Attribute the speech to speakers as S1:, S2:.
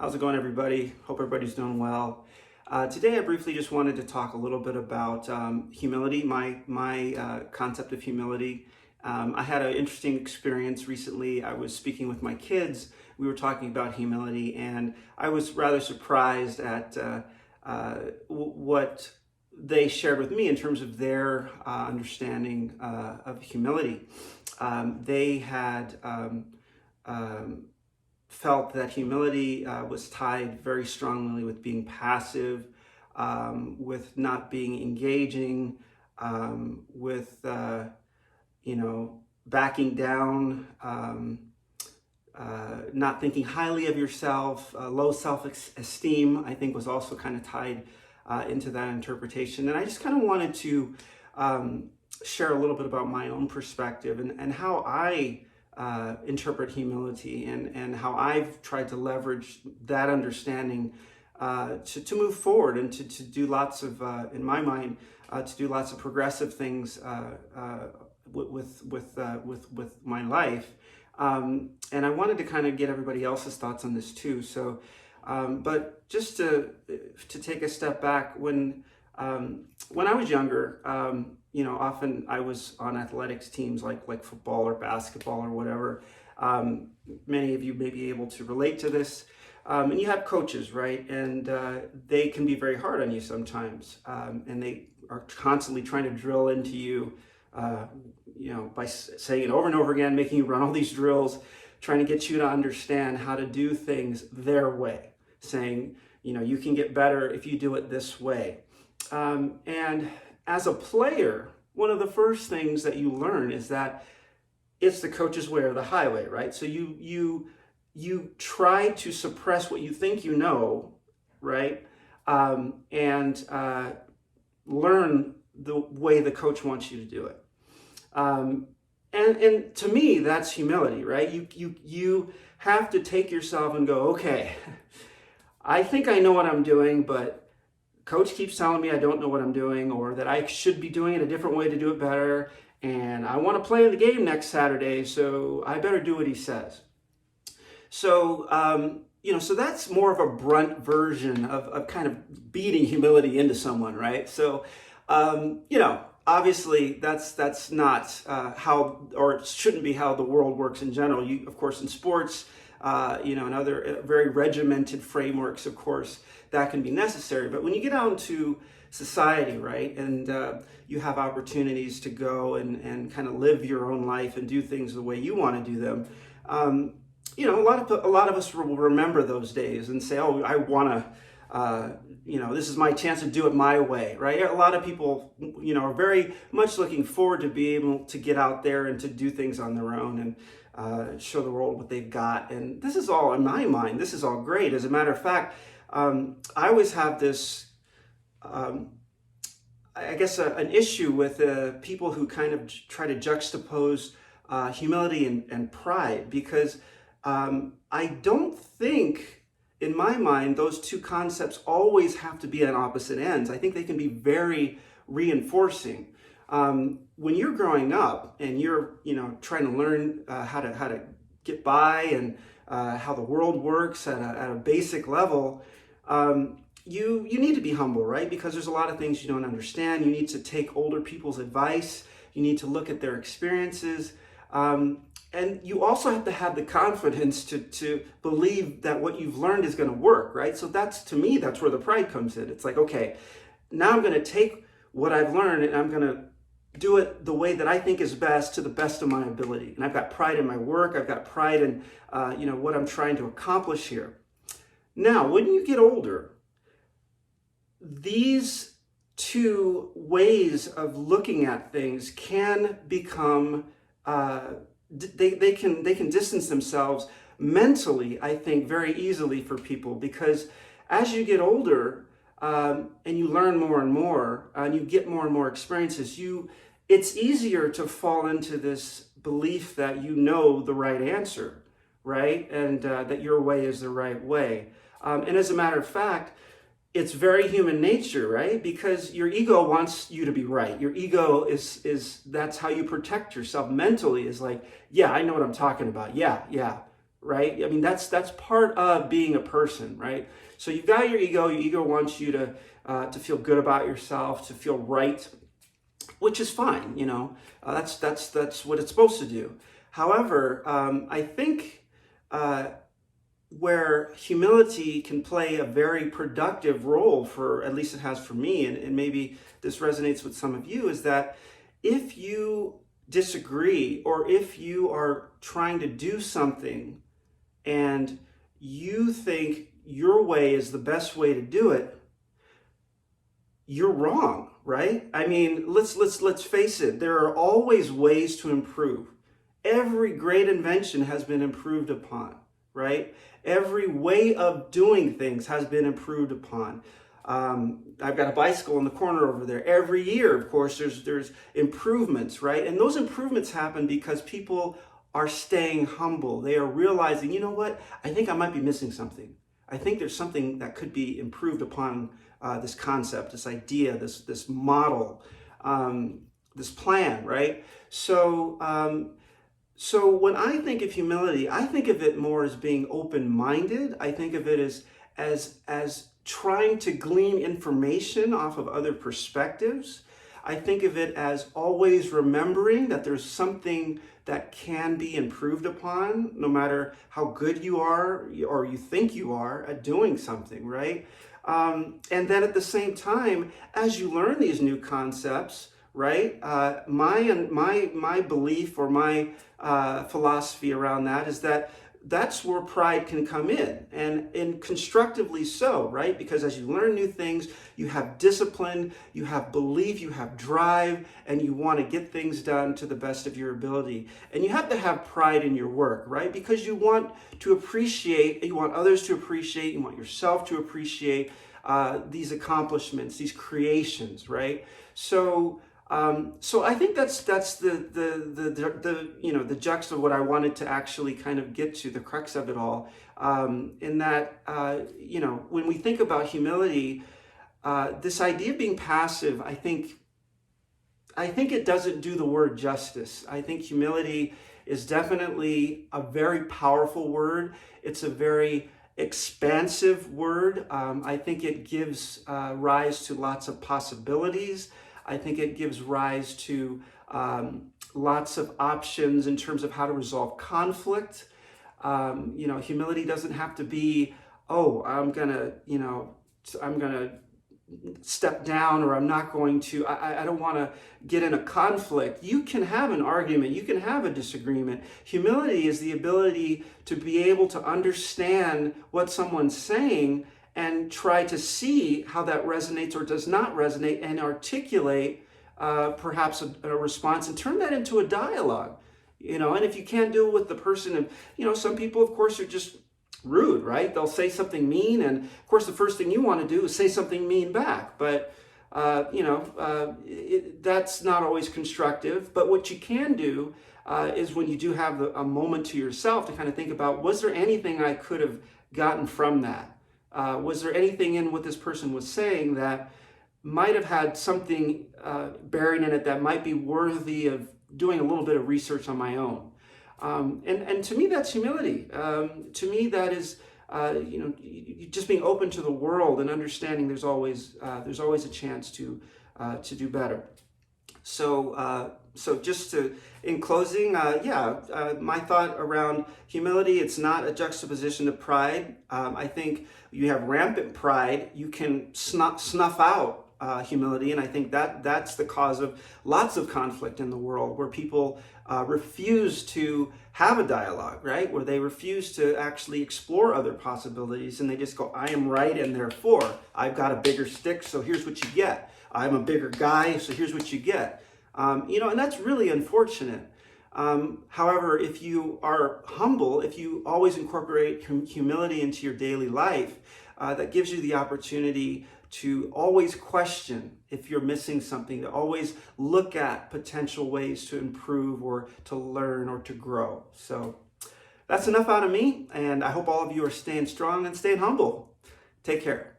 S1: How's it going, everybody? Hope everybody's doing well. Today, I briefly just wanted to talk a little bit about humility, my concept of humility. I had an interesting experience recently. I was speaking with my kids. We were talking about humility, and I was rather surprised at what they shared with me in terms of their understanding of humility. They had felt that humility was tied very strongly with being passive, with not being engaging, with backing down, not thinking highly of yourself, low self-esteem, I think was also kind of tied into that interpretation. And I just kind of wanted to share a little bit about my own perspective and how I interpret humility and how I've tried to leverage that understanding to move forward and to do lots of, in my mind, to do lots of progressive things with my life. And I wanted to kind of get everybody else's thoughts on this too. So, but just to take a step back, when I was younger, often I was on athletics teams like football or basketball or whatever. Many of you may be able to relate to this. And you have coaches, right? And they can be very hard on you sometimes. And they are constantly trying to drill into you, by saying it over and over again, making you run all these drills, trying to get you to understand how to do things their way, saying, you can get better if you do it this way. And as a player, one of the first things that you learn is that it's the coach's way or the highway, right? So you try to suppress what you think you know, right? And learn the way the coach wants you to do it. And to me, that's humility, right? You have to take yourself and go, okay, I think I know what I'm doing, but coach keeps telling me I don't know what I'm doing, or that I should be doing it a different way to do it better. And I want to play the game next Saturday, so I better do what he says. So, so that's more of a brunt version of kind of beating humility into someone, right? So, obviously that's not how, or it shouldn't be how the world works in general. You, of course, in sports, and other very regimented frameworks, of course, that can be necessary. But when you get out into society, right, and you have opportunities to go and kind of live your own life and do things the way you want to do them, a lot of us will remember those days and say, oh, I want to, this is my chance to do it my way, right? A lot of people, are very much looking forward to be able to get out there and to do things on their own and show the world what they've got. And this is all, in my mind, this is all great. As a matter of fact, I always have this, an issue with people who kind of try to juxtapose humility and pride, because I don't think, in my mind, those two concepts always have to be on opposite ends. I think they can be very reinforcing. When you're growing up and you're, trying to learn how to get by and how the world works at a basic level, you need to be humble, right? Because there's a lot of things you don't understand. You need to take older people's advice. You need to look at their experiences. And you also have to have the confidence to believe that what you've learned is going to work, right? So to me, that's where the pride comes in. It's like, okay, now I'm going to take what I've learned and I'm going to do it the way that I think is best, to the best of my ability. And I've got pride in my work. I've got pride in, what I'm trying to accomplish here. Now, when you get older, these two ways of looking at things can become, they can distance themselves mentally, I think, very easily for people, because as you get older and you learn more and more and you get more and more experiences, it's easier to fall into this belief that you know the right answer, right? And that your way is the right way. And as a matter of fact, it's very human nature, right? Because your ego wants you to be right. Your ego is that's how you protect yourself mentally, is like, yeah, I know what I'm talking about. Yeah. right? I mean, that's part of being a person, right? So you've got your ego. Your ego wants you to feel good about yourself, to feel right, which is fine. That's what it's supposed to do. However, I think where humility can play a very productive role, for at least it has for me, and maybe this resonates with some of you, is that if you disagree, or if you are trying to do something and you think your way is the best way to do it, you're wrong, right? I mean, let's face it. There are always ways to improve. Every great invention has been improved upon, right? Every way of doing things has been improved upon. I've got a bicycle in the corner over there. Every year, of course, there's improvements, right? And those improvements happen because people are staying humble. They are realizing, you know what? I think I might be missing something. I think there's something that could be improved upon, this concept, this idea, this model, this plan, right? So when I think of humility, I think of it more as being open-minded. I think of it as trying to glean information off of other perspectives. I think of it as always remembering that there's something that can be improved upon, no matter how good you are or you think you are at doing something, right? And then at the same time, as you learn these new concepts, right? My belief, or my philosophy around that, is that that's where pride can come in, and constructively so, right? Because as you learn new things, you have discipline, you have belief, you have drive, and you want to get things done to the best of your ability. And you have to have pride in your work, right? Because you want to appreciate, you want others to appreciate, you want yourself to appreciate these accomplishments, these creations, right? So I think that's the juxt of what I wanted to actually kind of get to, the crux of it all. In that when we think about humility, this idea of being passive, I think it doesn't do the word justice. I think humility is definitely a very powerful word. It's a very expansive word. I think it gives rise to lots of possibilities. I think it gives rise to lots of options in terms of how to resolve conflict. Humility doesn't have to be, oh, I'm gonna step down, or I'm not going to, I don't want to get in a conflict. You can have an argument, you can have a disagreement. Humility is the ability to be able to understand what someone's saying and try to see how that resonates or does not resonate, and articulate perhaps a response, and turn that into a dialogue. And if you can't do it with the person, and some people, of course, are just rude, right? They'll say something mean, and of course the first thing you want to do is say something mean back. But that's not always constructive. But what you can do is, when you do have a moment to yourself, to kind of think about, was there anything I could have gotten from that? Was there anything in what this person was saying that might have had something bearing in it that might be worthy of doing a little bit of research on my own? And to me, that's humility. To me, that is just being open to the world and understanding there's always a chance to do better. So just in closing, my thought around humility, it's not a juxtaposition to pride. I think you have rampant pride, you can snuff out humility, and I think that's the cause of lots of conflict in the world, where people refuse to have a dialogue, right? Where they refuse to actually explore other possibilities, and they just go, I am right, and therefore I've got a bigger stick, so here's what you get. I'm a bigger guy, so here's what you get. And that's really unfortunate. However, if you are humble, if you always incorporate humility into your daily life, that gives you the opportunity to always question if you're missing something, to always look at potential ways to improve, or to learn, or to grow. So that's enough out of me, and I hope all of you are staying strong and staying humble. Take care.